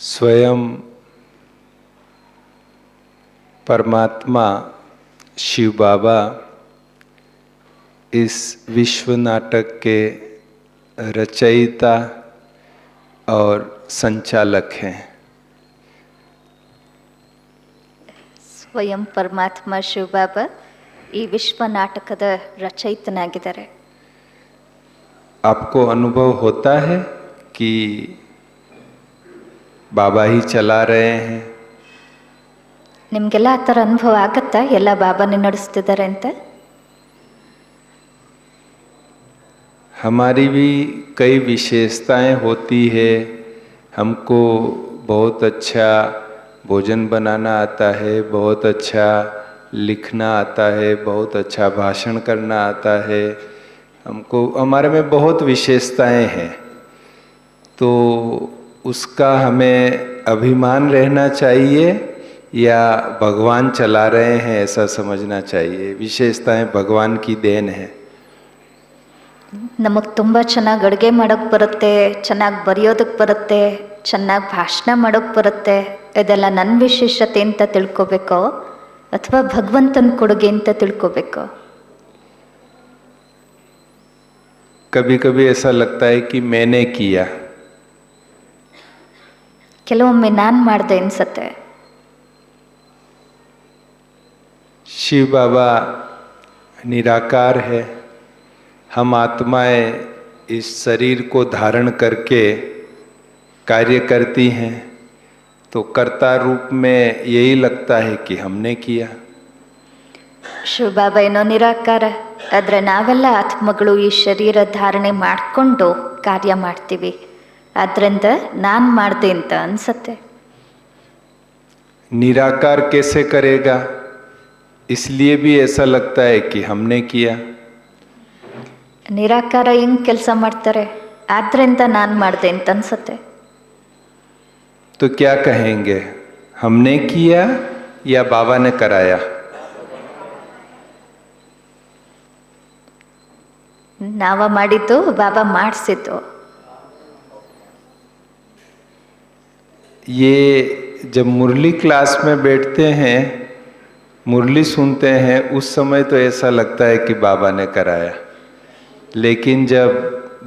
स्वयं परमात्मा शिव बाबा इस विश्व नाटक के रचयिता और संचालक हैं। ಸ್ವಯಂ ಪರಮಾತ್ಮ ಶಿವಬಾಬಾ ಈ ವಿಶ್ವ ನಾಟಕದ ರಚಯಿತನಾಗಿದ್ದಾರೆ। आपको अनुभव होता है कि बाबा ही चला रहे हैं? ನಿಮಗೆಲ್ಲ ಆ ಥರ ಅನುಭವ ಆಗತ್ತಾ? ಎಲ್ಲ ಬಾಬಾನೇ ನಡೆಸ್ತಿದ್ದಾರೆ ಅಂತ? हमारी भी कई विशेषताएं होती है। हमको बहुत अच्छा भोजन बनाना आता है, बहुत अच्छा लिखना आता है, बहुत अच्छा भाषण करना आता है। हमको हमारे में बहुत विशेषताएं हैं, तो उसका हमें अभिमान रहना चाहिए या भगवान चला रहे हैं ऐसा समझना चाहिए? विशेषताएं भगवान की देन है। ನಮಗೆ ತುಂಬ ಚೆನ್ನಾಗಿ ಅಡುಗೆ ಮಾಡೋಕ್ಕೆ ಬರುತ್ತೆ, ಚೆನ್ನಾಗಿ ಬರೆಯೋದಕ್ಕೆ ಬರುತ್ತೆ, ಚೆನ್ನಾಗಿ ಭಾಷಣ ಮಾಡೋಕ್ಕೆ ಬರುತ್ತೆ, ಇದೆಲ್ಲ ನನ್ನ ವಿಶೇಷತೆ ಅಂತ ತಿಳ್ಕೊಬೇಕೋ ಅಥವಾ ಭಗವಂತನ ಕೊಡುಗೆ ಅಂತ ತಿಳ್ಕೊಬೇಕೋ? कभी कभी ऐसा लगता है कि मैंने किया, ಕೆಲವೊಮ್ಮೆ ನಾನು ಮಾಡಿದೆ ಅನ್ಸತ್ತೆ। शिव बाबा निराकार है, हम आत्माएं इस शरीर को धारण करके कार्य करती हैं, तो कर्ता रूप में यही लगता है कि हमने किया। ಶಿವಬಾಬಾ ಏನೋ ನಿರಾಕಾರ, ಆದರೆ ನಾವೆಲ್ಲ ಆತ್ಮಗಳು ಈ ಶರೀರ ಧಾರಣೆ ಮಾಡಿಕೊಂಡು ಕಾರ್ಯ ಮಾಡ್ತೀವಿ, ಆದ್ದರಿಂದ ನಾನು ಮಾಡಿದೆ ಅಂತ ಅನ್ಸತ್ತೆ। निराकार कैसे करेगा, इसलिए भी ऐसा लगता है कि हमने किया। ನಿರಾಕಾರ ಹೆಂಗೆ ಕೆಲಸ ಮಾಡ್ತಾರೆ, ಆದ್ದರಿಂದ ನಾನು ಮಾಡಿದೆ ಅಂತ ಅನ್ಸತ್ತೆ। तो क्या कहेंगे, हमने किया या बाबा ने कराया? ನಾವ ಮಾಡಿದ್ದು, ಬಾಬಾ ಮಾಡಿಸಿದ್ದು? ये जब मुरली क्लास में बैठते हैं, मुरली सुनते हैं, उस समय तो ऐसा लगता है कि बाबा ने कराया, लेकिन जब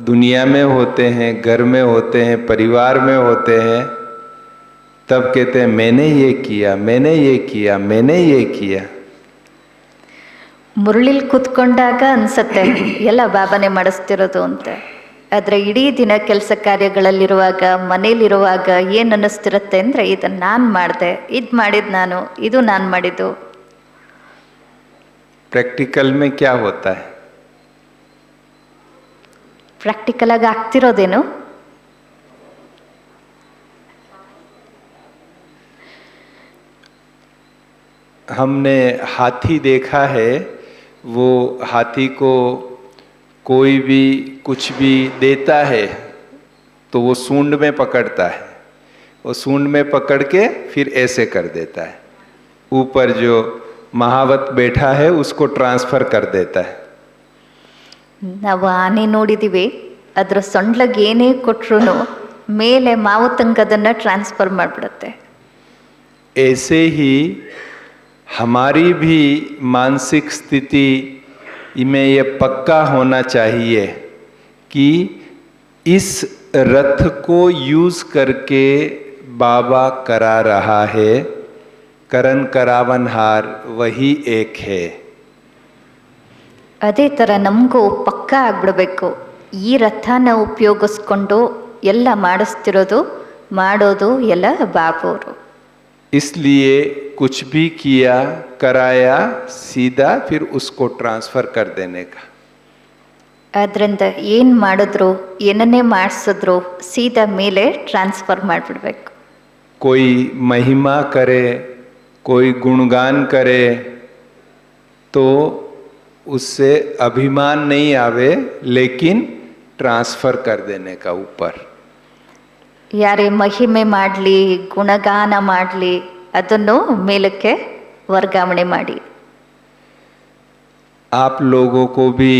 दुनिया में होते हैं, घर में होते हैं, परिवार में होते हैं, तब कहते हैं मैंने ये किया, मैंने ये किया, मैंने ये किया। ಮುರಳಿಲಿ ಕೂತ್ಕೊಂಡಾಗ ಅನ್ಸತ್ತೆ ಎಲ್ಲ ಬಾಬಾನೇ ಮಾಡಿಸ್ತಿರೋದು ಅಂತ, ಆದರೆ ಇಡೀ ದಿನ ಕೆಲಸ ಕಾರ್ಯಗಳಲ್ಲಿರುವಾಗ, ಮನೇಲಿರುವಾಗ ಏನು ಅನ್ನಿಸ್ತಿರತ್ತೆ ಅಂದರೆ ಇದನ್ನು ನಾನು ಮಾಡಿದೆ, ಇದು ಮಾಡಿದ್ದು ನಾನು, ಇದು ನಾನು ಮಾಡಿದ್ದು। प्रैक्टिकल में क्या होता है? ಪ್ರಾಕ್ಟಿಕಲ್ ಆಗಿ ಆಗ್ತಿರೋದೇನು? हमने हाथी देखा है, वो हाथी को कोई भी कुछ भी देता है तो वो सूंड में पकड़ता है, वो सूंड में पकड़ के फिर ऐसे कर देता है, ऊपर जो महावत बैठा है उसको ट्रांसफर कर देता है। ನಾವು ಆನೆ ನೋಡಿದ್ದೀವಿ, ಅದರ ಸೊಂಡ್ಲಗೆ ಏನೇ ಕೊಟ್ರು ಮೇಲೆ ಮಾವುತಂಗದನ್ನು ಟ್ರಾನ್ಸ್ಫರ್ ಮಾಡಿಬಿಡುತ್ತೆ। ऐसे ही हमारी भी मानसिक स्थिति में ये पक्का होना चाहिए कि इस रथ को यूज करके बाबा करा रहा है, करन करावनहार वही एक है। ಅದೇ ಥರ ನಮಗೂ ಪಕ್ಕಾ ಆಗ್ಬಿಡ್ಬೇಕು, ಈ ರಥನ ಉಪಯೋಗಿಸ್ಕೊಂಡು ಎಲ್ಲ ಮಾಡಿಸ್ತಿರೋದು, ಮಾಡೋದು ಎಲ್ಲ ಬಾಬೋರು। इसलिए कुछ भी किया, कराया, सीधा फिर उसको ट्रांसफर कर देने का। ಆದ್ದರಿಂದ ಏನು ಮಾಡಿದ್ರು, ಏನನ್ನೇ ಮಾಡಿಸಿದ್ರು, ಸೀದಾ ಮೇಲೆ ಟ್ರಾನ್ಸ್ಫರ್ ಮಾಡಿಬಿಡ್ಬೇಕು। कोई महिमा करे, कोई गुणगान करे तो उससे अभिमान नहीं आवे, लेकिन ट्रांसफर कर देने का ऊपर। ಯಾರೇ ಮಹಿಮೆ ಮಾಡಲಿ, ಗುಣಗಾನ ಮಾಡಲಿ, ಅದನ್ನು ಮೇಲಕ್ಕೆ ವರ್ಗಾವಣೆ ಮಾಡಿ। आप लोगों को भी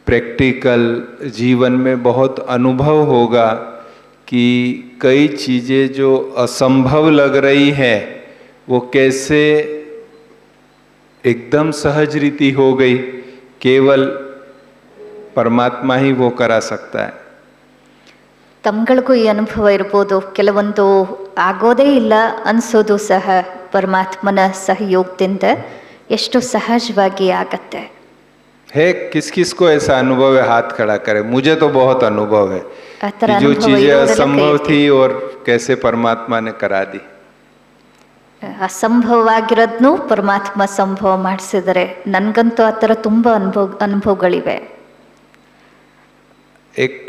प्रैक्टिकल जीवन में बहुत अनुभव होगा कि कई चीज़ें जो असंभव लग रही हैं वो कैसे एकदम सहज रीति हो गई, केवल परमात्मा ही वो करा सकता है। ತಮ್ಗಳಿಗೂ ಈ ಅನುಭವ ಇರ್ಬೋದು, ಕೆಲವೊಂದು ಆಗೋದೇ ಇಲ್ಲ ಅನಿಸೋದು ಸಹ ಪರಮಾತ್ಮನ ಸಹಯೋಗದಿಂದ ಎಷ್ಟು ಸಹಜವಾಗಿ ಆಗತ್ತೆ. है किस किस को ऐसा अनुभव है, हाथ खड़ा करे। मुझे तो बहुत अनुभव है ಆ ಥರ कि जो ಅನುಭವ चीजें ಇರೋರೆಲ್ಲ असंभव ಕೈ थी और कैसे परमात्मा ने करा दी। ಅಸಂಭವವಾಗಿರೋದ್ನು ಪರಮಾತ್ಮ ಸಂಭವ ಮಾಡಿಸಿದರೆ, ನನಗಂತೂ ಆ ಥರ ತುಂಬ ಅನುಭವಗಳಿವೆ. एक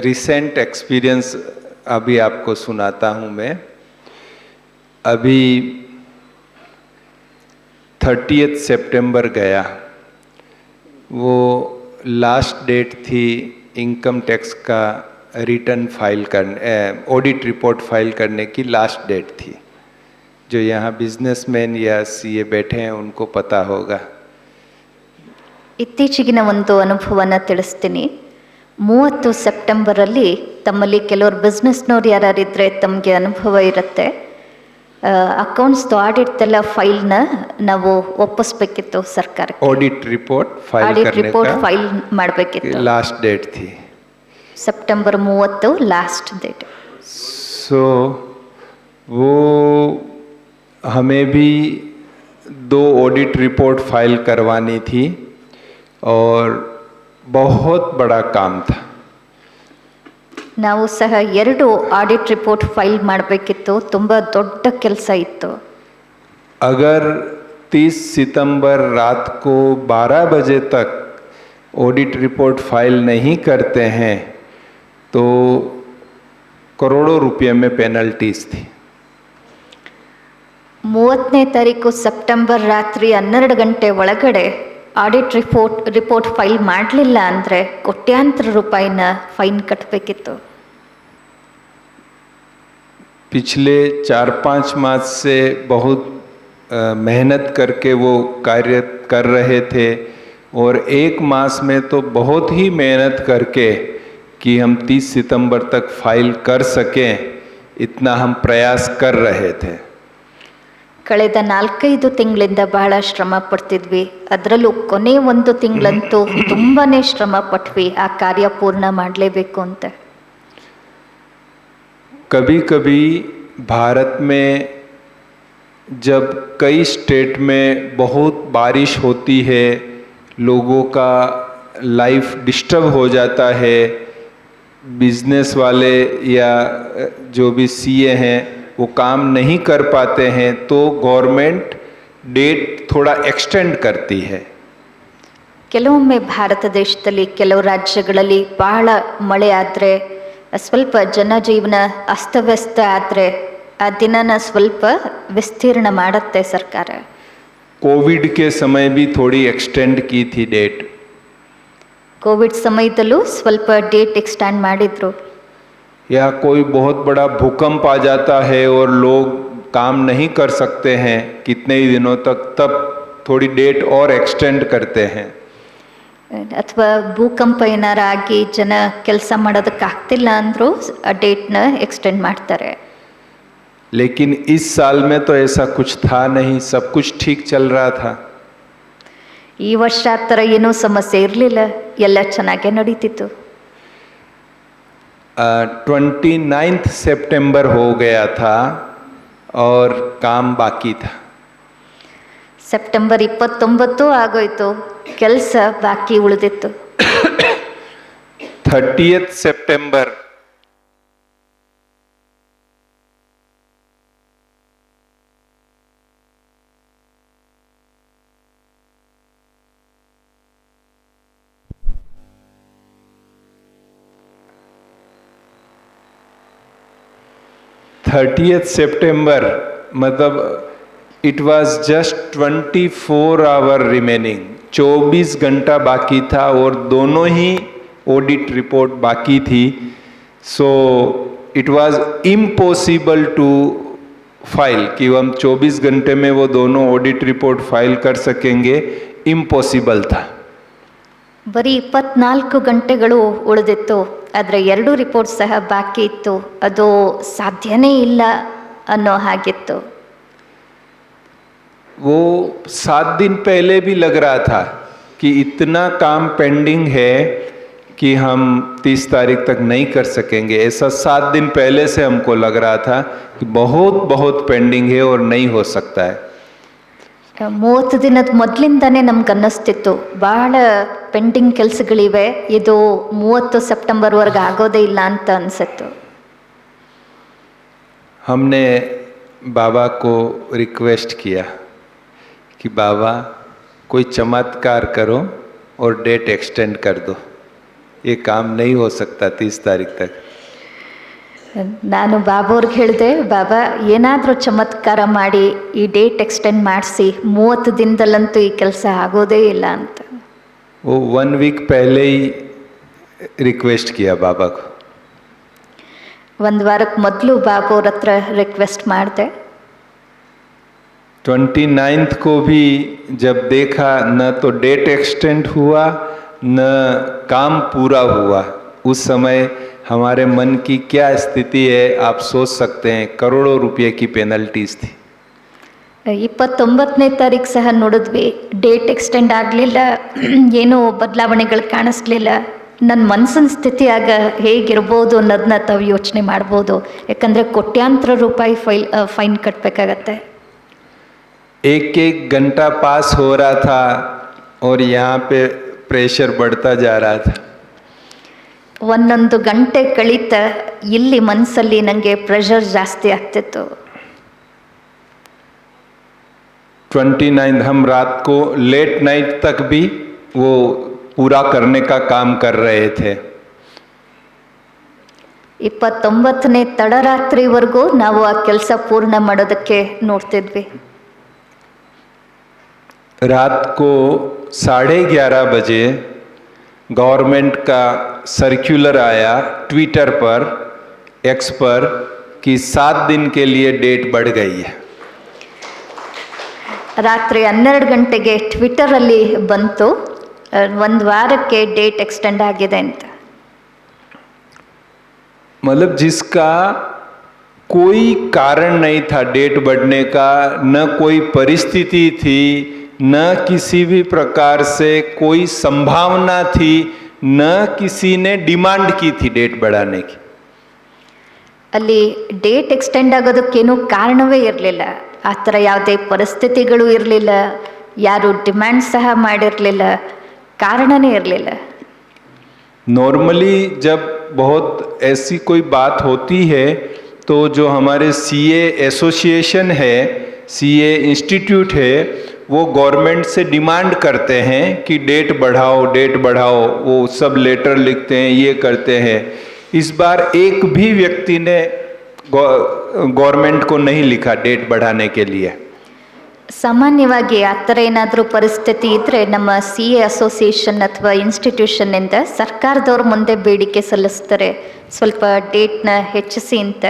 रिसेंट एक्सपीरियंस अभी आपको सुनाता हूँ मैं। अभी 30 सितंबर गया, वो लास्ट डेट थी इनकम टैक्स का रिटर्न फाइल करने, ऑडिट रिपोर्ट फाइल करने की लास्ट डेट थी। जो यहाँ बिजनेसमैन या सीए बैठे हैं उनको पता होगा। ಇತ್ತೀಚೆಗಿನ ಒಂದು ಅನುಭವನ ತಿಳಿಸ್ತೀನಿ. 30 ಸೆಪ್ಟೆಂಬರಲ್ಲಿ ತಮ್ಮಲ್ಲಿ ಕೆಲವರು ಬಿಸ್ನೆಸ್ನವ್ರು ಯಾರಿದ್ರೆ ತಮಗೆ ಅನುಭವ ಇರುತ್ತೆ. ಅಕೌಂಟ್ಸ್ದು ಆಡಿಟ್ದೆಲ್ಲ ಫೈಲ್ನ ನಾವು ಒಪ್ಪಿಸ್ಬೇಕಿತ್ತು ಸರ್ಕಾರಕ್ಕೆ. ऑडिट रिपोर्ट फाइल ಆಡಿಟ್ करने ರಿಪೋರ್ಟ್ का ಫೈಲ್ ಮಾಡಬೇಕಿತ್ತು. लास्ट डेट थी। September 30 last date. सो वो हमें भी 2 ऑडिट रिपोर्ट फाइल करवानी थी और बहुत बड़ा काम था। ನಾವು ಸಹ 2 ಆಡಿಟ್ ರಿಪೋರ್ಟ್ ಫೈಲ್ ಮಾಡಬೇಕಿತ್ತು. ತುಂಬ ದೊಡ್ಡ ಕೆಲಸ ಇತ್ತು. अगर 30 सितंबर रात को 12 बजे तक ऑडिट रिपोर्ट फाइल नहीं करते हैं तो करोड़ों रुपये में पेनल्टीज थी। 30ನೇ ತಾರೀಕು ಸೆಪ್ಟೆಂಬರ್ ರಾತ್ರಿ 12 ಗಂಟೆ ಒಳಗಡೆ ಆಡಿಟ್ ರಿಪೋರ್ಟ್ ಫೈಲ್ ಮಾಡಲಿಲ್ಲ ಅಂದರೆ ಕೋಟ್ಯಾಂತರ ರೂಪಾಯಿನ ಫೈನ್ ಕಟ್ಟಬೇಕಿತ್ತು. पिछले 4-5 मास से बहुत मेहनत करके वो कार्य कर रहे थे और 1 मास में तो बहुत ही मेहनत करके कि हम 30 सितंबर तक फाइल कर सकें, इतना हम प्रयास कर रहे थे। ಕಳೆದ 4-5 ತಿಂಗಳಿಂದ ಬಹಳ ಶ್ರಮ ಪಡ್ತಿದ್ವಿ. ಅದರಲ್ಲೂ ಕೊನೆ 1 ತಿಂಗಳಂತೂ ತುಂಬಾ ಶ್ರಮ ಪಟ್ವಿ ಆ ಕಾರ್ಯ ಪೂರ್ಣ ಮಾಡಲೇಬೇಕು ಅಂತ. कभी कभी भारत में जब कई स्टेट में बहुत बारिश होती है, लोगों का लाइफ डिस्टर्ब हो जाता है, बिजनेस वाले या जो भी सीए हैं वो काम नहीं कर पाते हैं, तो गवर्नमेंट डेट थोड़ा एक्सटेंड करती है। ಕೆಲವೊಮ್ಮೆ ಭಾರತ ದೇಶದಲ್ಲಿ ಕೆಲವು ರಾಜ್ಯಗಳಲ್ಲಿ ಬಹಳ ಮಳೆ ಆದರೆ, ಸ್ವಲ್ಪ ಜನಜೀವನ ಅಸ್ತವ್ಯಸ್ತ ಆದರೆ ಆ ದಿನನ ಸ್ವಲ್ಪ ವಿಸ್ತೀರ್ಣ ಮಾಡುತ್ತೆ ಸರ್ಕಾರ. कोविड के समय भी थोड़ी एक्सटेंड की थी डेट। ಕೋವಿಡ್ ಸಮಯದಲ್ಲೂ ಸ್ವಲ್ಪ ಡೇಟ್ ಎಕ್ಸ್ಟೆಂಡ್ ಮಾಡಿದ್ರು. या कोई बहुत बड़ा भूकंप आ जाता है और लोग काम नहीं कर सकते हैं कितने ही दिनों तक, तब थोड़ी डेट और एक्सटेंड करते हैं। ಅಥವಾ ಭೂಕಂಪ ಏನಾರ ಆಗಿ ಜನ ಕೆಲಸ ಮಾಡೋದಕ್ಕೆ ಆಗ್ತಿಲ್ಲ ಅಂದರೂ ಆ ಡೇಟ್ನ ಎಕ್ಸ್ಟೆಂಡ್ ಮಾಡ್ತಾರೆ. लेकिन इस साल में तो ऐसा कुछ था नहीं, सब कुछ ठीक चल रहा था। ಈ ವರ್ಷ ಆ ಥರ ಏನೂ ಸಮಸ್ಯೆ ಇರಲಿಲ್ಲ, ಎಲ್ಲ ಚೆನ್ನಾಗೇ ನಡೀತಿತ್ತು. 29 सितंबर हो गया था और काम बाकी था। ಸೆಪ್ಟೆಂಬರ್ 29 ಆಗೋಯ್ತು, ಕೆಲಸ ಬಾಕಿ ಉಳಿದಿತ್ತು. 30 सितंबर सितंबर मतलब it was just 24 hour remaining, 24 घंटा बाकी था और दोनों ही ऑडिट रिपोर्ट बाकी थी। So it was impossible to file कि हम 24 घंटे में वो दोनों ऑडिट रिपोर्ट फाइल कर सकेंगे, इम्पॉसिबल था। ಬರೀ 24 ಗಂಟೆಗಳು ಉಳಿದಿತ್ತು ಆದರೆ 2 ರಿಪೋರ್ಟ್ ಸಹ ಬಾಕಿ ಇತ್ತು. ಅದು ಸಾಧ್ಯನೇ ಇಲ್ಲ ಅನ್ನೋ ಹಾಗಿತ್ತು. वो 7 दिन पहले भी लग रहा था कि इतना काम पेंडिंग है कि हम 30 तारीख तक नहीं कर सकेंगे. ऐसा 7 दिन पहले से हमको लग रहा था कि बहुत बहुत पेंडिंग है और नहीं हो सकता है. 30 ದಿನದ ಮೊದಲಿಂದಾನೇ ನಮ್ಗೆ ಅನ್ನಿಸ್ತಿತ್ತು ಭಾಳ ಪೆಂಡಿಂಗ್ ಕೆಲಸಗಳಿವೆ, ಇದು 30 ಸೆಪ್ಟೆಂಬರ್ವರೆಗೆ ಆಗೋದೇ ಇಲ್ಲ ಅಂತ ಅನಿಸಿತ್ತು. हमने बाबा को रिक्वेस्ट किया कि बाबा कोई चमत्कार करो और डेट एक्सटेंड कर दो, ये काम नहीं हो सकता 30 तारीख तक. ನಾನು ಬಾಬಾವ್ರಿಗೆ ಹೇಳಿದೆ, ಬಾಬಾ ಏನಾದರೂ ಚಮತ್ಕಾರ ಮಾಡಿ ಈ ಡೇಟ್ ಎಕ್ಸ್ಟೆಂಡ್ ಮಾಡಿಸಿ, 30 ದಿನದಲ್ಲಂತೂ ಈ ಕೆಲಸ ಆಗೋದೇ ಇಲ್ಲ ಅಂತ. वो 1 वीक पहले ही रिक्वेस्ट किया बाबा को. 1 ವಾರಕ್ಕೆ ಮೊದಲು ಬಾಬಾವ್ರ ಹತ್ರ ರಿಕ್ವೆಸ್ಟ್ ಮಾಡಿದೆ. 29th को भी जब देखा न तो डेट एक्सटेंड हुआ न काम पूरा हुआ, उस समय हमारे मन की क्या स्थिति है आप सोच सकते हैं. करोड़ों रुपए की पेनल्टीज थी. 29ನೇ ತಾರೀಕು ಸಹ ನೋಡಿದ್ವಿ, ಡೇಟ್ ಎಕ್ಸ್ಟೆಂಡ್ ಆಗಲಿಲ್ಲ, ಏನೂ ಬದಲಾವಣೆಗಳು ಕಾಣಿಸ್ಲಿಲ್ಲ. ನನ್ನ ಮನಸ್ಸಿನ ಸ್ಥಿತಿ ಆಗ ಹೇಗಿರ್ಬೋದು ಅನ್ನೋದನ್ನ ತಾವು ಯೋಚನೆ ಮಾಡ್ಬೋದು. ಯಾಕಂದರೆ ಕೋಟ್ಯಾಂತರ ರೂಪಾಯಿ ಫೈನ್ ಕಟ್ಟಬೇಕಾಗತ್ತೆ. एक एक घंटा पास हो रहा था और यहाँ पे प्रेशर बढ़ता जा रहा था. ಒಂದೊಂದು ಗಂಟೆ ಕಳೀತ ಇಲ್ಲಿ ಮನಸ್ಸಲ್ಲಿ ನನಗೆ ಪ್ರೆಷರ್ ಜಾಸ್ತಿ ಆಗ್ತಿತ್ತು. 29 हम रात को लेट नाइट तक भी वो पूरा करने का काम कर रहे थे. 29ನೇ ತಡರಾತ್ರಿವರೆಗೂ ನಾವು ಆ ಕೆಲಸ ಪೂರ್ಣ ಮಾಡೋದಕ್ಕೆ ನೋಡ್ತಿದ್ವಿ. रात को 11:30 बजे गवर्नमेंट का सर्कुलर आया ट्विटर पर, एक्स पर, कि 7 दिन के लिए डेट बढ़ गई है. ರಾತ್ರಿ 12 ಗಂಟೆಗೆ ಟ್ವಿಟರಲ್ಲಿ ಬಂತು, 1 ವಾರಕ್ಕೆ ಡೇಟ್ ಎಕ್ಸ್ಟೆಂಡ್ ಆಗಿದೆ ಅಂತ. मतलब जिसका कोई कारण नहीं था डेट बढ़ने का, न कोई परिस्थिति थी, न किसी भी प्रकार से कोई संभावना थी, न किसी ने डिमांड की थी डेट बढ़ाने की. ಅಲ್ಲಿ ಡೇಟ್ ಎಕ್ಸ್ಟೆಂಡ್ ಆಗೋದಕ್ಕೇನೂ ಕಾರಣವೇ ಇರಲಿಲ್ಲ. ಆ ಥರ ಯಾವುದೇ ಪರಿಸ್ಥಿತಿಗಳು ಇರಲಿಲ್ಲ, ಯಾರು ಡಿಮ್ಯಾಂಡ್ ಸಹ ಮಾಡಿರಲಿಲ್ಲ, ಕಾರಣನೇ ಇರಲಿಲ್ಲ. नॉर्मली जब बहुत ऐसी कोई बात होती है तो जो हमारे सीए एसोसिएशन है, सीए इंस्टीट्यूट है, वो गवर्नमेंट से डिमांड करते हैं कि डेट बढ़ाओ डेट बढ़ाओ. वो सब लेटर लिखते हैं, ये करते हैं. इस बार एक भी व्यक्ति ने गवर्नमेंट को नहीं लिखा डेट बढ़ाने के लिए. ಸಾಮಾನ್ಯವಾಗಿ ಆ ಥರ ಏನಾದರೂ ಪರಿಸ್ಥಿತಿ ಇದ್ದರೆ ನಮ್ಮ ಸಿ ಎ ಅಸೋಸಿಯೇಷನ್ ಅಥವಾ ಇನ್ಸ್ಟಿಟ್ಯೂಷನ್ನಿಂದ ಸರ್ಕಾರದವ್ರ ಮುಂದೆ ಬೇಡಿಕೆ ಸಲ್ಲಿಸ್ತಾರೆ, ಸ್ವಲ್ಪ ಡೇಟ್ನ ಹೆಚ್ಚಿಸಿ ಅಂತ.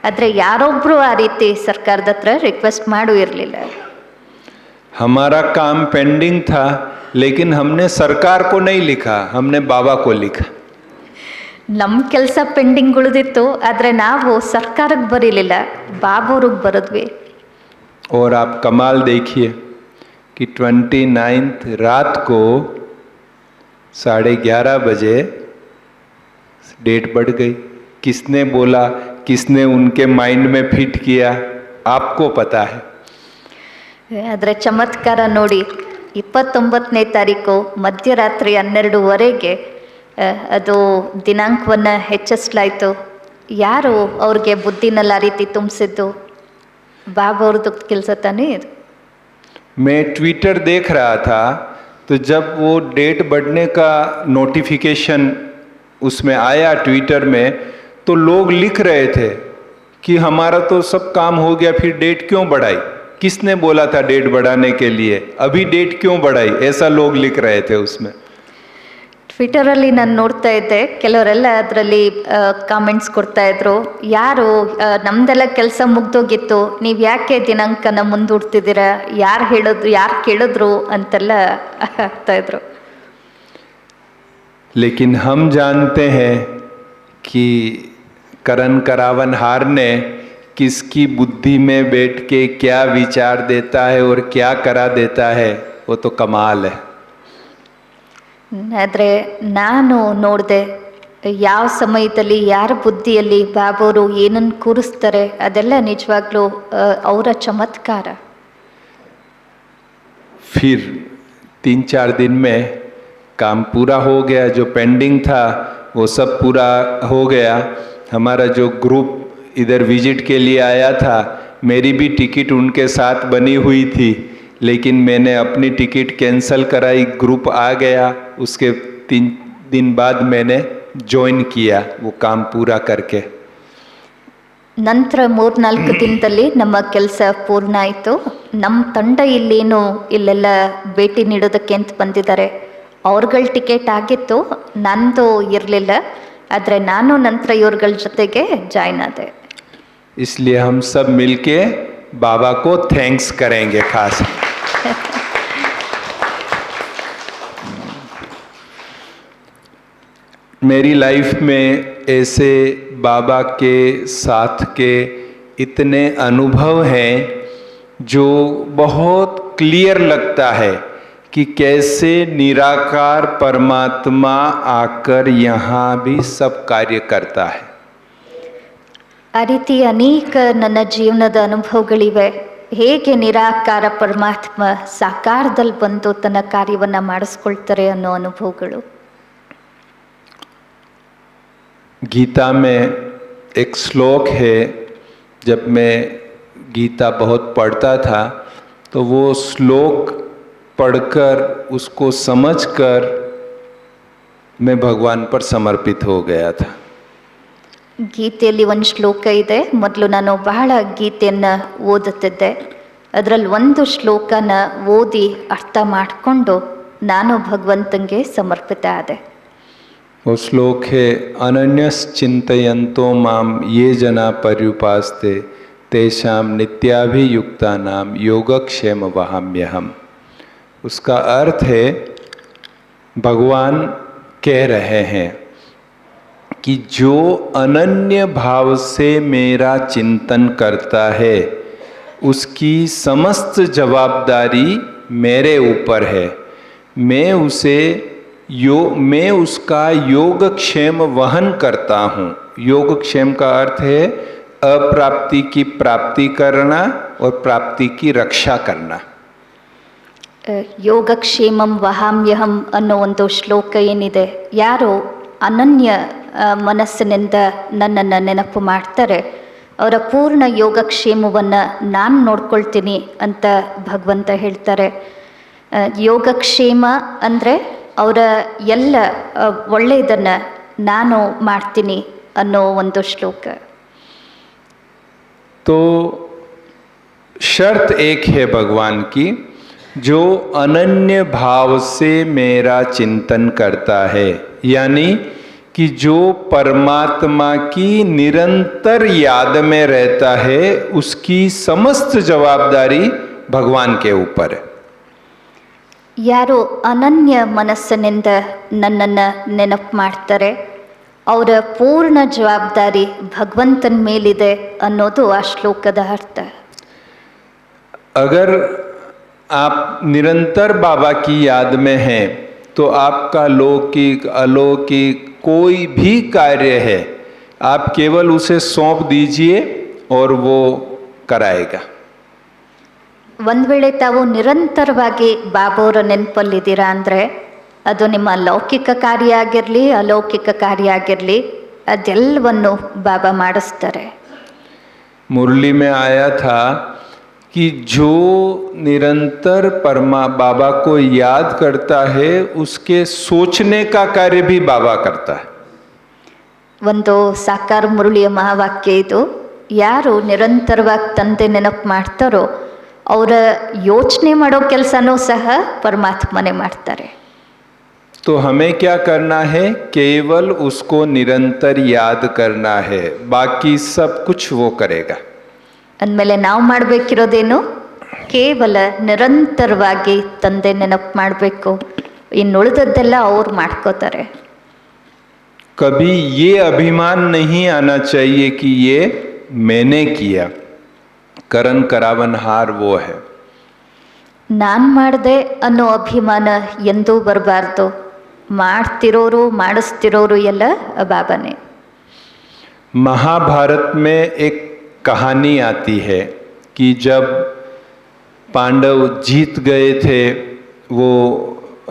ಆದರೆ ಯಾರೊಬ್ಬರು ಆ ರೀತಿ ಸರ್ಕಾರದ ಹತ್ರ ರಿಕ್ವೆಸ್ಟ್ ಮಾಡೂ ಇರಲಿಲ್ಲ. हमारा काम पेंडिंग था, लेकिन हमने सरकार को नहीं लिखा, हमने बाबा को लिखा. ನಮ್ಮ ಕೆಲಸ ಪೆಂಡಿಂಗ್ ಉಳಿದಿತ್ತು, ಆದರೆ ನಾವು ಸರ್ಕಾರಕ್ಕೆ ಬರೀಲಿಲ್ಲ, ಬಾಬಾವ್ರಿಗೆ ಬರೆದ್ವಿ. और आप कमाल देखिए कि 29th रात को 11:30 बजे डेट बढ़ गई. किसने बोला, किसने उनके माइंड में फिट किया, आपको पता है. ಆದರೆ ಚಮತ್ಕಾರ ನೋಡಿ, 29ನೇ ತಾರೀಕು ಮಧ್ಯರಾತ್ರಿ 12:30 ಅದು ದಿನಾಂಕವನ್ನು ಹೆಚ್ಚಿಸಲಾಯಿತು. ಯಾರು ಅವ್ರಿಗೆ ಬುದ್ಧಿನಲ್ಲಿ ಆ ರೀತಿ ತುಂಬಿಸಿದ್ದು? बाबा ಅವ್ರದ್ದು ಕೆಲಸ ತಾನೇ ಇದು. मैं ट्विटर देख रहा था तो जब वो डेट बढ़ने का नोटिफिकेशन उसमें आया ट्विटर में, तो लोग लिख रहे थे कि हमारा तो सब काम हो गया, फिर डेट क्यों बढ़ाई, किसने बोला था डेट बढ़ाने के लिए, अभी डेट क्यों बढ़ाई, ऐसा लोग लिख रहे थे उसमें. ಟ್ವಿಟರಲ್ಲಿ ನಾನು ನೋಡ್ತಾ ಇದ್ದೆ, ಕೆಲವರೆಲ್ಲ ಅದರಲ್ಲಿ ಕಾಮೆಂಟ್ಸ್ ಕೊಡ್ತಾಯಿದ್ರು, ಯಾರು ನಮ್ಮದೆಲ್ಲ ಕೆಲಸ ಮುಗ್ದೋಗಿತ್ತು, ನೀವು ಯಾಕೆ ದಿನಾಂಕನ ಮುಂದೂಡ್ತಿದ್ದೀರಾ, ಯಾರು ಕೇಳಿದ್ರು ಅಂತೆಲ್ಲ ಆಗ್ತಾಯಿದ್ರು. लेकिन हम जानते हैं कि करण करावनहार ने किसकी बुद्धि में बैठ के क्या विचार देता है और क्या करा देता है, वो तो कमाल है। ಆದರೆ ನಾನು ನೋಡಿದೆ ಯಾವ ಸಮಯದಲ್ಲಿ ಯಾರ ಬುದ್ಧಿಯಲ್ಲಿ ಬಾಬೋರು ಏನನ್ನು ಕೂರಿಸ್ತಾರೆ ಅದೆಲ್ಲ ನಿಜವಾಗ್ಲೂ ಅವರ ಚಮತ್ಕಾರ. फिर 3-4 दिन में काम पूरा हो गया, जो पेंडिंग था वो सब पूरा हो गया। हमारा जो ग्रुप इधर विजिट के लिए आया था, मेरी भी टिकट उनके साथ बनी हुई थी, लेकिन मैंने अपनी टिकट कैंसिल कराई, ग्रुप आ गया। उसके 3 दिन बाद मैंने ज्वाइन किया वो काम पूरा करके। ನಂತರ 3-4 ದಿನದಲ್ಲಿ ನಮ್ಮ ಕೆಲಸ ಪೂರ್ಣ ಆಯಿತು. ನಮ್ಮ ತಂಡ ಇಲ್ಲೆಲ್ಲ ಭೇಟಿ ನೀಡೋದಕ್ಕೆ ಅಂತ ಬಂದಿದ್ದಾರೆ. ಅವ್ರಗಳ ಟಿಕೆಟ್ ಆಗಿತ್ತು, ನಂದು ಇರಲಿಲ್ಲ. ಆದರೆ ನಾನು ನಂತರ ಇವ್ರಗಳ ಜೊತೆಗೆ ಜಾಯ್ನ್ ಆದೆ. इसलिए हम सब मिलके बाबा को थैंक्स करेंगे खास। मेरी लाइफ में ऐसे बाबा के साथ के इतने अनुभव हैं जो बहुत क्लियर लगता है कि कैसे निराकार परमात्मा आकर यहाँ भी सब कार्य करता है। ಆ ರೀತಿ ಅನೇಕ ನನ್ನ ಜೀವನದ ಅನುಭವಗಳಿವೆ. ಹೇಗೆ ನಿರಾಕಾರ ಪರಮಾತ್ಮ ಸಾಕಾರದಲ್ಲಿ ಬಂದು ತನ್ನ ಕಾರ್ಯವನ್ನು ಮಾಡಿಸ್ಕೊಳ್ತಾರೆ ಅನ್ನೋ ಅನುಭವಗಳು. गीता में एक श्लोक है, जब मैं गीता बहुत पढ़ता था तो वो श्लोक पढ़कर उसको समझकर मैं भगवान पर समर्पित हो गया था। ಗೀತೆಯಲ್ಲಿ ಒಂದು ಶ್ಲೋಕ ಇದೆ. ಮೊದಲು ನಾನು ಬಹಳ ಗೀತೆಯನ್ನು ಓದುತ್ತಿದ್ದೆ. ಅದರಲ್ಲಿ ಒಂದು ಶ್ಲೋಕನ ಓದಿ ಅರ್ಥ ಮಾಡಿಕೊಂಡು ನಾನು ಭಗವಂತನಿಗೆ ಸಮರ್ಪಿತ ಆದೆ. वो श्लोक है, अनन्यस चिंतयन्तो माम ये जना पर्युपास्ते तेषाम नित्याभियुक्ता नाम योगक्षेम वहाम्यहम। उसका अर्थ है, भगवान कह रहे हैं कि जो अनन्य भाव से मेरा चिंतन करता है उसकी समस्त जवाबदारी मेरे ऊपर है। मैं उसका योगक्षेम वहन करता हूँ। योगक्षेम का अर्थ है अप्राप्ति की प्राप्ति करना और प्राप्ति की रक्षा करना। ಯೋಗಕ್ಷೇಮಂ ವಹಾಮ್ಯಹಂ ಅನ್ನೋ ಒಂದು ಶ್ಲೋಕ ಏನಿದೆ, ಯಾರು ಅನನ್ಯ ಮನಸ್ಸಿನಿಂದ ನನ್ನನ್ನು ನೆನಪು ಮಾಡ್ತಾರೆ ಅವರ ಪೂರ್ಣ ಯೋಗಕ್ಷೇಮವನ್ನು ನಾನು ನೋಡ್ಕೊಳ್ತೀನಿ ಅಂತ ಭಗವಂತ ಹೇಳ್ತಾರೆ. ಯೋಗಕ್ಷೇಮ ಅಂದರೆ ಅವರ ಎಲ್ಲ ಒಳ್ಳೆಯದನ್ನು ನಾನು ಮಾಡ್ತೀನಿ ಅನ್ನೋ ಒಂದು ಶ್ಲೋಕ. तो शर्त एक है भगवान की, जो अनन्य भाव से मेरा चिंतन करता है, यानी कि जो परमात्मा की निरंतर याद में रहता है उसकी समस्त जवाबदारी भगवान के ऊपर है। ಯಾರು ಅನನ್ಯ ಮನಸ್ಸಿನಿಂದ ನನ್ನನ್ನು ನೆನಪು ಮಾಡ್ತಾರೆ ಅವರ ಪೂರ್ಣ ಜವಾಬ್ದಾರಿ ಭಗವಂತನ ಮೇಲಿದೆ ಅನ್ನೋದು ಆ ಶ್ಲೋಕದ ಅರ್ಥ. अगर आप निरंतर बाबा की याद में हैं तो आपका लौकिक अलौकिक कोई भी कार्य है, आप केवल उसे सौंप दीजिए और वो कराएगा। ಒಂದು ವೇಳೆ ತಾವು ನಿರಂತರವಾಗಿ ಬಾಬೋರ ನೆನಪಲ್ಲಿದ್ದೀರಾ ಅಂದರೆ ಅದು ನಿಮ್ಮ ಲೌಕಿಕ ಕಾರ್ಯ ಆಗಿರಲಿ ಅಲೌಕಿಕ ಕಾರ್ಯ ಆಗಿರಲಿ ಅದೆಲ್ಲವನ್ನು ಬಾಬಾ ಮಾಡಿಸ್ತಾರೆ. मुरली में आया था कि जो निरंतर बाबा को याद करता है उसके सोचने का कार्य भी बाबा करता है। ಒಂದು ಸಾಕಾರ ಮುರಳಿಯ ಮಹಾವಾಕ್ಯ ಇದು. ಯಾರು ನಿರಂತರವಾಗಿ ತಂದೆ ನೆನಪು ಮಾಡ್ತಾರೋ ಅವರ ಯೋಚನೆ ಮಾಡೋ ಕೆಲಸನೂ ಸಹ ಪರಮಾತ್ಮನೇ ಮಾಡ್ತಾರೆ. तो हमें क्या करना है, केवल उसको निरंतर याद करना है, बाकी सब कुछ वो करेगा। ಅಂದಮೇಲೆ ನಾವು ಮಾಡಬೇಕಿರೋದೇನು, ಕೇವಲ ನಿರಂತರವಾಗಿ ತಂದೆ ನೆನಪು ಮಾಡಬೇಕು, ಇನ್ನುಳಿದದ್ದೆಲ್ಲ ಅವ್ರು ಮಾಡ್ಕೋತಾರೆ. कभी ये अभिमान नहीं आना चाहिए कि ये मैंने किया। करण करावनहार वो है। ನಾನು ಮಾಡಿದೆ ಅನ್ನೋ ಅಭಿಮಾನ ಎಂದೂ ಬರಬಾರ್ದು. ಮಾಡ್ತಿರೋರು ಮಾಡಿಸ್ತಿರೋರು ಎಲ್ಲ ಬಾಬಾನೇ. महाभारत में एक कहानी आती है कि जब पांडव जीत गए थे, वो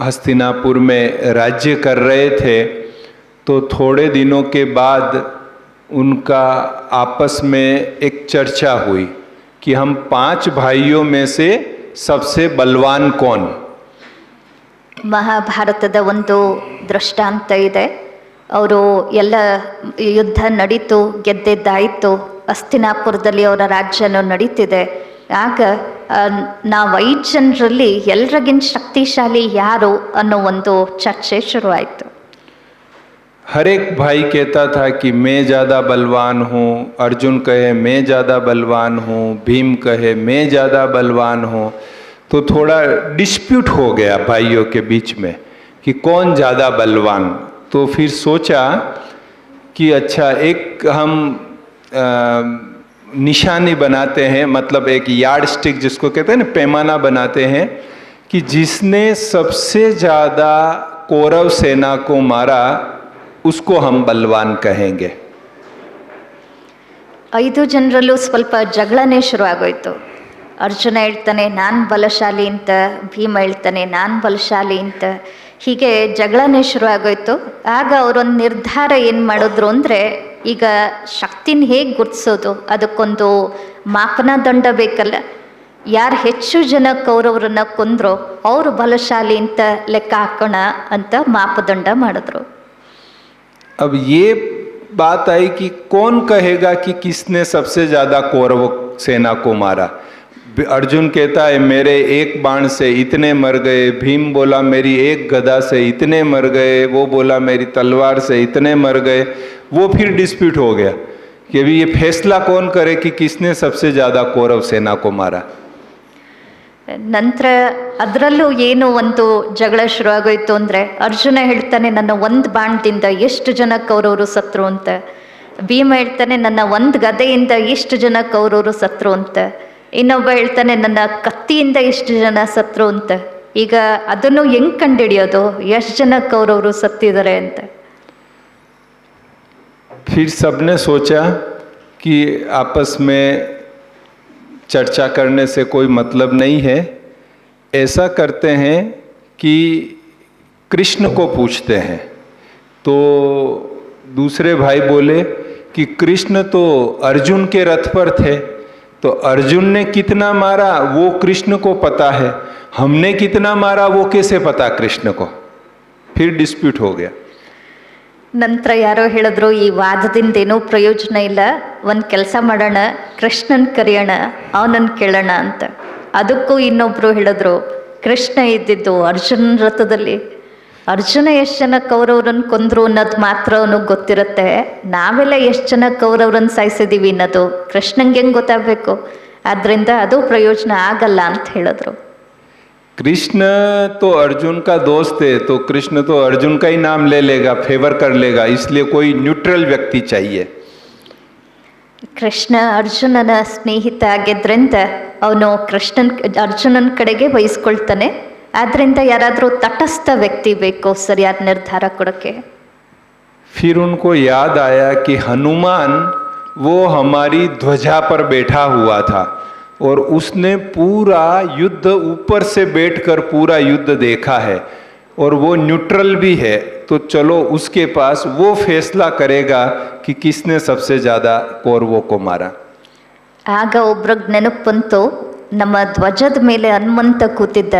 हस्तिनापुर में राज्य कर रहे थे, तो थोड़े दिनों के बाद उनका आपस में एक चर्चा हुई कि हम 5 भाइयों में से सबसे बलवान कौन। ಮಹಾಭಾರತದ ಒಂದು ದೃಷ್ಟಾಂತ ಇದೆ. ಅವರು ಎಲ್ಲ ಯುದ್ಧ ನಡೀತು, ಗೆದ್ದಿದ್ದಾಯಿತು, ಹಸ್ತಿನಾಪುರದಲ್ಲಿ ಅವರ ರಾಜ್ಯನೂ ನಡೀತಿದೆ. ಆಗ ನಾವು 5 ಜನರಲ್ಲಿ ಎಲ್ರಿಗಿಂತ ಶಕ್ತಿಶಾಲಿ ಯಾರು ಅನ್ನೋ ಒಂದು ಚರ್ಚೆ ಶುರುವಾಯಿತು. हर एक भाई कहता था कि मैं ज़्यादा बलवान हूँ, अर्जुन कहे मैं ज़्यादा बलवान हूँ, भीम कहे मैं ज़्यादा बलवान हूँ। तो थोड़ा डिस्प्यूट हो गया भाइयों के बीच में कि कौन ज़्यादा बलवान। तो फिर सोचा कि अच्छा एक हम निशानी बनाते हैं, मतलब एक यार्ड स्टिक जिसको कहते हैं ना, पैमाना बनाते हैं कि जिसने सबसे ज़्यादा कौरव सेना को मारा उसको हम बलवान कहेंगे। 5 ಜನರಲ್ಲೂ ಸ್ವಲ್ಪ ಜಗಳನೇ ಶುರುವಾಗೋಯ್ತು. ಅರ್ಜುನ ಹೇಳ್ತಾನೆ ನಾನು ಬಲಶಾಲಿ ಅಂತ, ಭೀಮ ಹೇಳ್ತಾನೆ ನಾನು ಬಲಶಾಲಿ ಅಂತ. ಹೀಗೆ ಜಗಳನೇ ಶುರುವಾಗೋಯ್ತು. ಆಗ ಅವರೊಂದು ನಿರ್ಧಾರ ಏನು ಮಾಡಿದ್ರು ಅಂದರೆ, ಈಗ ಶಕ್ತಿನ ಹೇಗೆ ಗುರ್ತಿಸೋದು, ಅದಕ್ಕೊಂದು ಮಾಪನದಂಡ ಬೇಕಲ್ಲ. ಯಾರು ಹೆಚ್ಚು ಜನ ಕೌರವರನ್ನ ಕೊಂದ್ರೋ ಅವರು ಬಲಶಾಲಿ ಅಂತ ಲೆಕ್ಕ ಹಾಕೋಣ ಅಂತ ಮಾಪದಂಡ ಮಾಡಿದ್ರು. अब ये बात आई कि कौन कहेगा कि किसने सबसे ज़्यादा कौरव सेना को मारा। अर्जुन कहता है मेरे एक बाण से इतने मर गए, भीम बोला मेरी एक गदा से इतने मर गए, वो बोला मेरी तलवार से इतने मर गए। वो फिर डिस्प्यूट हो गया कि अभी ये फैसला कौन करे कि किसने सबसे ज़्यादा कौरव सेना को मारा। ನಂತರ ಅದರಲ್ಲೂ ಏನು ಒಂದು ಜಗಳ ಶುರುವಾಗೋಯ್ತು ಅಂದರೆ, ಅರ್ಜುನ ಹೇಳ್ತಾನೆ ನನ್ನ ಒಂದು ಬಾಣದಿಂದ ಎಷ್ಟು ಜನ ಕೌರವರು ಸತ್ರು ಅಂತ. ಭೀಮ ಹೇಳ್ತಾನೆ ನನ್ನ ಒಂದು ಗದೆಯಿಂದ ಎಷ್ಟು ಜನ ಕೌರವರು ಸತ್ರು ಅಂತ. ಇನ್ನೊಬ್ಬ ಹೇಳ್ತಾನೆ ನನ್ನ ಕತ್ತಿಯಿಂದ ಎಷ್ಟು ಜನ ಸತ್ರು ಅಂತ. ಈಗ ಅದನ್ನು ಹೆಂಗೆ ಕಂಡುಹಿಡಿಯೋದು, ಎಷ್ಟು ಜನ ಕೌರವರು ಸತ್ತಿದ್ದಾರೆ ಅಂತ. फिर सबने सोचा कि आपस में चर्चा करने से कोई मतलब नहीं है, ऐसा करते हैं कि कृष्ण को पूछते हैं। तो दूसरे भाई बोले कि कृष्ण तो अर्जुन के रथ पर थे, तो अर्जुन ने कितना मारा वो कृष्ण को पता है, हमने कितना मारा वो कैसे पता कृष्ण को। फिर डिस्प्यूट हो गया। ನಂತರ ಯಾರೋ ಹೇಳಿದ್ರು ಈ ವಾದದಿಂದ ಏನೂ ಪ್ರಯೋಜನ ಇಲ್ಲ, ಒಂದು ಕೆಲಸ ಮಾಡೋಣ, ಕೃಷ್ಣನ್ ಕರೆಯೋಣ, ಅವನನ್ನು ಕೇಳೋಣ ಅಂತ. ಅದಕ್ಕೂ ಇನ್ನೊಬ್ರು ಹೇಳಿದ್ರು ಕೃಷ್ಣ ಇದ್ದಿದ್ದು ಅರ್ಜುನ ರಥದಲ್ಲಿ, ಅರ್ಜುನ ಎಷ್ಟು ಜನ ಕೌರವರನ್ನು ಕೊಂದ್ರು ಅನ್ನೋದು ಮಾತ್ರ ಅವನಿಗೆ ಗೊತ್ತಿರುತ್ತೆ, ನಾವೆಲ್ಲ ಎಷ್ಟು ಜನ ಕೌರವರನ್ನು ಸಾಯಿಸಿದ್ದೀವಿ ಅನ್ನೋದು ಕೃಷ್ಣಂಗೆ ಹೆಂಗೆ ಗೊತ್ತಾಗಬೇಕು, ಆದ್ದರಿಂದ ಅದು ಪ್ರಯೋಜನ ಆಗಲ್ಲ ಅಂತ ಹೇಳಿದ್ರು. कृष्ण तो अर्जुन का दोस्त है, तो कृष्ण तो अर्जुन का ही नाम ले लेगा, फेवर कर लेगा, इसलिए कोई न्यूट्रल व्यक्ति चाहिए। ಕೃಷ್ಣ ಅರ್ಜುನನ ಸ್ನೇಹಿತ ಆಗಿದ್ದರಿಂದ ಅವನು ಅರ್ಜುನನ ಕಡೆಗೆ ವಹಿಸ್ಕೊಳ್ತಾನೆ. ಆದ್ದರಿಂದ ಯಾರಾದರೂ ತಟಸ್ಥ ವ್ಯಕ್ತಿ ಬೇಕು ಸರಿಯಾದ ನಿರ್ಧಾರ ಕೊಡೋಕ್ಕೆ. फिर उनको याद आया कि हनुमान वो हमारी ध्वजा पर बैठा हुआ था और उसने पूरा युद्ध ऊपर से बैठकर पूरा युद्ध देखा है और वो न्यूट्रल भी है, तो चलो उसके पास, वो फैसला करेगा कि किसने सबसे ज़्यादा कौरवों को मारा। ಆಗ ಒಬ್ರಿಗೆ ನೆನಪು ಬಂತು, ನಮ್ಮ ಧ್ವಜದ ಮೇಲೆ ಹನುಮಂತ ಕೂತಿದ್ದ,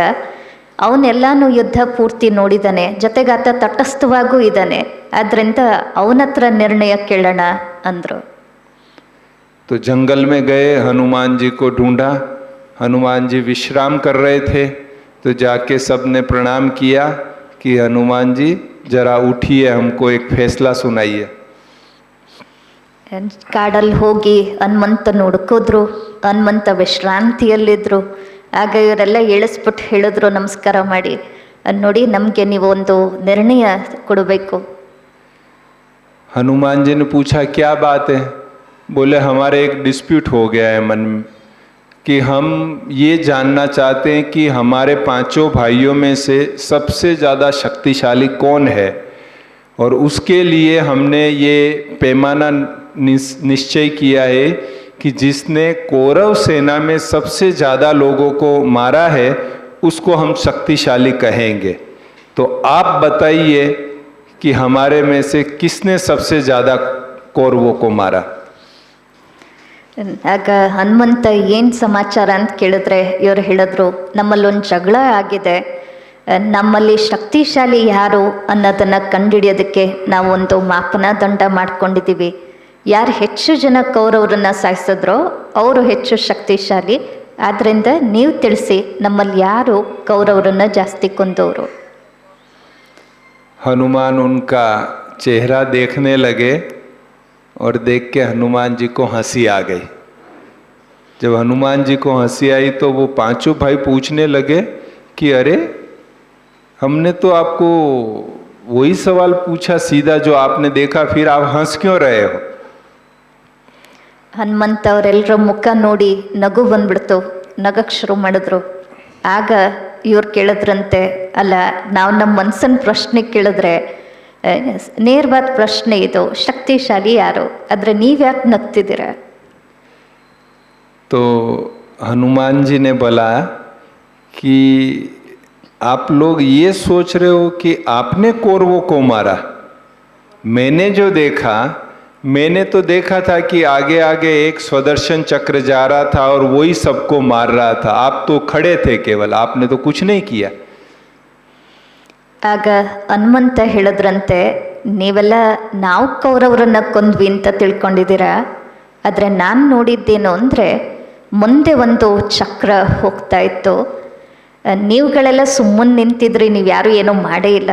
ಅವನೆಲ್ಲಾನು ಯುದ್ಧ ಪೂರ್ತಿ ನೋಡಿದ್ದಾನೆ, ಜೊತೆಗಾತ ತಟಸ್ಥವಾಗೂ ಇದ್ದಾನೆ, ಆದ್ದರಿಂದ ಅವನ ಹತ್ರ ನಿರ್ಣಯ ಕೇಳೋಣ ಅಂದರು. तो जंगल में गए, हनुमान जी को ढूंढा, हनुमान जी विश्राम कर रहे थे, तो जाके सब ने प्रणाम किया कि हनुमान जी जरा उठिए, हमको एक फैसला सुनाइए। ಕಾಡಲ್ಲಿ ಹೋಗಿ ಹನುಮಂತನ ಹುಡುಕಿದ್ರು, ಹನುಮಂತ ವಿಶ್ರಾಂತಿಯಲ್ಲಿದ್ದರು. ಆಗ ಇವರೆಲ್ಲ ಏಳಿಸ್ಬಿಟ್ಟು ಹೇಳಿದ್ರು ನಮಸ್ಕಾರ ಮಾಡಿ, ನೋಡಿ ನಮಗೆ ನೀವು ಒಂದು ನಿರ್ಣಯ ಕೊಡಬೇಕು. हनुमान जी ने पूछा क्या बात है? बोले हमारे एक डिस्प्यूट हो गया है मन में कि हम ये जानना चाहते हैं कि हमारे पांचों भाइयों में से सबसे ज़्यादा शक्तिशाली कौन है, और उसके लिए हमने ये पैमाना निश्चय किया है कि जिसने कौरव सेना में सबसे ज़्यादा लोगों को मारा है उसको हम शक्तिशाली कहेंगे। तो आप बताइए कि हमारे में से किसने सबसे ज़्यादा कौरवों को मारा? ಆಗ ಹನುಮಂತ ಏನು ಸಮಾಚಾರ ಅಂತ ಕೇಳಿದ್ರೆ ಇವ್ರು ಹೇಳಿದ್ರು, ನಮ್ಮಲ್ಲೊಂದು ಜಗಳ ಆಗಿದೆ, ನಮ್ಮಲ್ಲಿ ಶಕ್ತಿಶಾಲಿ ಯಾರು ಅನ್ನೋದನ್ನು ಕಂಡುಹಿಡಿಯೋದಕ್ಕೆ ನಾವೊಂದು ಮಾಪನದಂಡ ಮಾಡ್ಕೊಂಡಿದ್ದೀವಿ. ಯಾರು ಹೆಚ್ಚು ಜನ ಕೌರವರನ್ನು ಸಾಯಿಸಿದ್ರೋ ಅವರು ಹೆಚ್ಚು ಶಕ್ತಿಶಾಲಿ. ಆದ್ದರಿಂದ ನೀವು ತಿಳಿಸಿ, ನಮ್ಮಲ್ಲಿ ಯಾರು ಕೌರವರನ್ನು ಜಾಸ್ತಿ ಕೊಂದವರು? हनुमान उनका चेहरा देखने लगे और देख के हनुमान जी को हंसी आ गई। जब हनुमान जी को हंसी आई तो वो पांचों भाई पूछने लगे कि अरे हमने तो आपको वही सवाल पूछा सीधा जो आपने देखा, फिर आप हंस क्यों रहे हो? ಹನುಮಂತ ಅವರೆಲ್ಲರ ಮುಖ ನೋಡಿ ನಗು ಬಂದ್ಬಿಡ್ತು, ನಗಕ್ಕೆ ಶುರು ಮಾಡಿದ್ರು. ಆಗ ಇವ್ರು ಕೇಳಿದ್ರಂತೆ, ಅಲ್ಲ ನಾವು ನಮ್ಮ ಮನಸ್ಸನ್ನ ಪ್ರಶ್ನೆ ಕೇಳಿದ್ರೆ ನೇರವಾದ ಪ್ರಶ್ನೆ ಇದು, ಶಕ್ತಿಶಾಲಿ ಯಾರು, ಆದರೆ ನೀವ್ಯಾಕೆ ನಗ್ತಿದ್ದೀರ? तो हनुमान जी ने बोला कि आप लोग ये सोच रहे हो कि आपने कौरवों को मारा, मैंने जो देखा, मैंने तो देखा था कि आगे आगे एक स्वदर्शन चक्र जा रहा था और वही सबको मार रहा था, आप तो खड़े थे केवल, आपने तो कुछ नहीं किया। ಆಗ ಹನುಮಂತ ಹೇಳಿದ್ರಂತೆ, ನೀವೆಲ್ಲ ನಾವು ಕೌರವರನ್ನ ಕೊಂದ್ವಿ ಅಂತ ತಿಳ್ಕೊಂಡಿದ್ದೀರಾ, ಆದರೆ ನಾನು ನೋಡಿದ್ದೇನು ಅಂದರೆ ಮುಂದೆ ಒಂದು ಚಕ್ರ ಹೋಗ್ತಾ ಇತ್ತು, ನೀವುಗಳೆಲ್ಲ ಸುಮ್ಮನೆ ನಿಂತಿದ್ರಿ, ನೀವು ಯಾರು ಏನೂ ಮಾಡೇ ಇಲ್ಲ.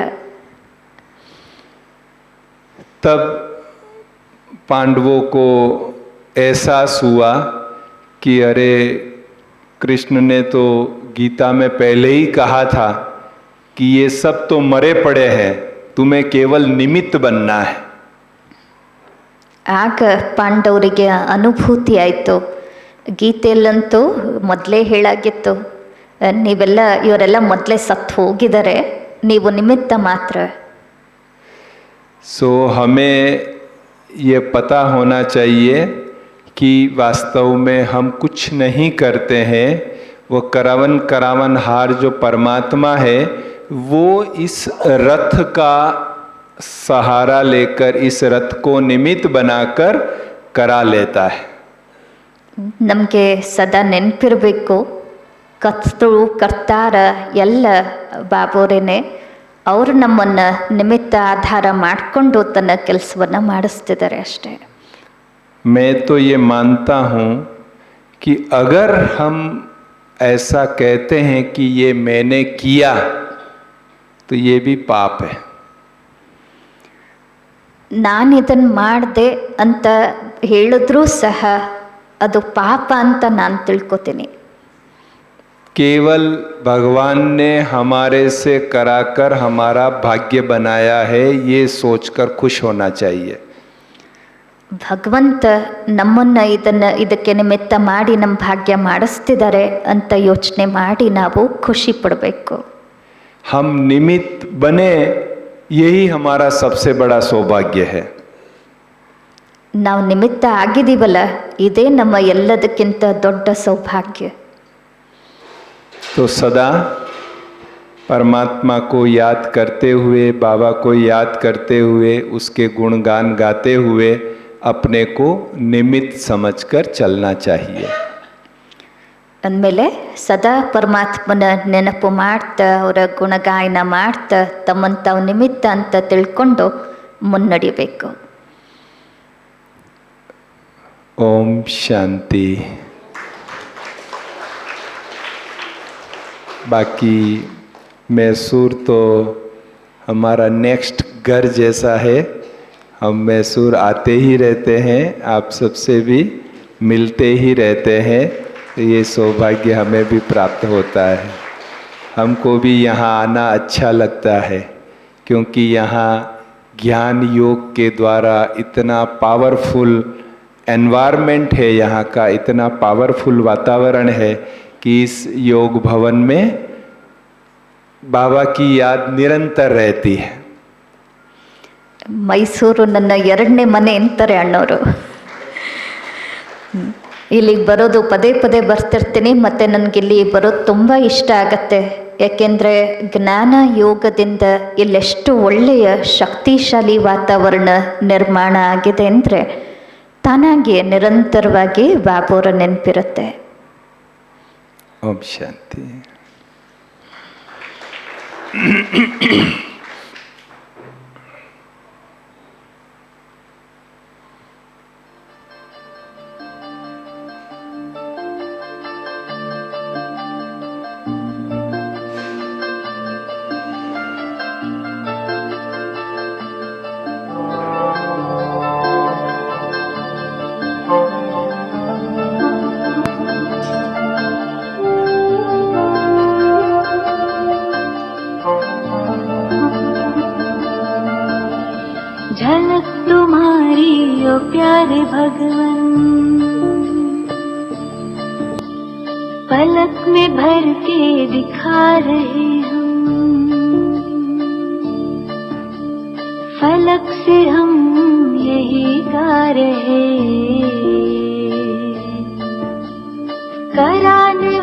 तब पांडवों को एहसास हुआ कि अरे कृष्ण ने तो गीता में पहले ही कहा था कि ये सब तो मरे पड़े हैं, तुम्हें केवल निमित्त बनना है। ಆಗ ಪಾಂಡವರಿಗೆ ಅನುಭೂತಿ ಆಯಿತು, ಗೀತೆಯಲ್ಲಂತೂ ಮೊದಲೇ ಹೇಳಾಗಿತ್ತು, ನೀವೆಲ್ಲ ಇವರೆಲ್ಲ ಮೊದಲೇ ಸತ್ತು ಹೋಗಿದ್ದಾರೆ, ನೀವು ನಿಮಿತ್ತ ಮಾತ್ರ. सो हमें ये पता होना चाहिए कि वास्तव में हम कुछ नहीं करते हैं, वो करावन हार जो परमात्मा है वो इस रथ का सहारा लेकर इस रथ को निमित्त बनाकर करा लेता है. ನಮಗೆ ಸದಾ ನೆನಪಿರಬೇಕು, ಕರ್ತೃ ಕರ್ತಾರ ಎಲ್ಲ ಬಾಬೋರೇನೆ, ಅವರು ನಮ್ಮನ್ನು ನಿಮಿತ್ತ ಆಧಾರ ಮಾಡಿಕೊಂಡು ತನ್ನ ಕೆಲಸವನ್ನು ಮಾಡಿಸ್ತಿದ್ದಾರೆ ಅಷ್ಟೇ. मैं तो ये मानता हूँ कि अगर हम ऐसा कहते हैं कि ये मैंने किया तो ये भी पाप है. ನಾನು ಇದನ್ನು ಮಾಡಿದೆ ಅಂತ ಹೇಳಿದ್ರೂ ಸಹ ಅದು ಪಾಪ ಅಂತ ನಾನು ತಿಳ್ಕೊತೀನಿ. केवल भगवान ने हमारे से कराकर हमारा भाग्य बनाया है, ये सोचकर खुश होना चाहिए. ಭಗವಂತ ನಮ್ಮನ್ನು ಇದಕ್ಕೆ ನಿಮಿತ್ತ ಮಾಡಿ ನಮ್ಮ ಭಾಗ್ಯ ಮಾಡಿಸ್ತಿದ್ದಾರೆ ಅಂತ ಯೋಚನೆ ಮಾಡಿ ನಾವು ಖುಷಿ ಪಡಬೇಕು. हम निमित्त बने, यही हमारा सबसे बड़ा सौभाग्य है. ನಾವು ನಿಮಿತ್ತ ಆಗಿದ್ದೀವಲ್ಲ, ಇದೇ ನಮ್ಮ ಎಲ್ಲದಕ್ಕಿಂತ ದೊಡ್ಡ ಸೌಭಾಗ್ಯ. तो सदा परमात्मा को याद करते हुए, बाबा को याद करते हुए, उसके गुणगान गाते हुए अपने को निमित्त समझकर चलना चाहिए. ಅಂದಮೇಲೆ ಸದಾ ಪರಮಾತ್ಮನ ನೆನಪು ಮಾಡ್ತಾ, ಅವರ ಗುಣಗಾಯನ ಮಾಡ್ತಾ, ತಮ್ಮನ್ನು ತಾವು ನಿಮಿತ್ತ ಅಂತ ತಿಳ್ಕೊಂಡು ಮುನ್ನಡೆಯಬೇಕು. ओम शांति. बाकी मैसूर तो हमारा नेक्स्ट घर जैसा है, हम मैसूर आते ही रहते हैं, आप सबसे भी मिलते ही रहते हैं, तो ये सौभाग्य हमें भी प्राप्त होता है. हमको भी यहाँ आना अच्छा लगता है, क्योंकि यहाँ ज्ञान योग के द्वारा इतना पावरफुल एनवायरनमेंट है यहाँ का, इतना पावरफुल वातावरण है कि इस योग भवन में बाबा की याद निरंतर रहती है। ಮೈಸೂರು ನನ್ನ ಎರಡನೇ ಮನೆ ಅಂತಾರೆ ಅಣ್ಣವರು. ಇಲ್ಲಿಗೆ ಬರೋದು ಪದೇ ಪದೇ ಬರ್ತಿರ್ತೀನಿ, ಮತ್ತು ನನಗಿಲ್ಲಿ ಬರೋದು ತುಂಬ ಇಷ್ಟ ಆಗತ್ತೆ. ಯಾಕೆಂದರೆ ಜ್ಞಾನ ಯೋಗದಿಂದ ಇಲ್ಲೆಷ್ಟು ಒಳ್ಳೆಯ ಶಕ್ತಿಶಾಲಿ ವಾತಾವರಣ ನಿರ್ಮಾಣ ಆಗಿದೆ ಅಂದರೆ ತಾನಾಗಿ ನಿರಂತರವಾಗಿ ಬಾಬೋರ ನೆನಪಿರುತ್ತೆ. ಓಂ ಶಾಂತಿ. झलक तुम्हारी ओ प्यारे भगवन, पलक में भर के दिखा रहे हम, फलक से हम यही गा रहे, कराने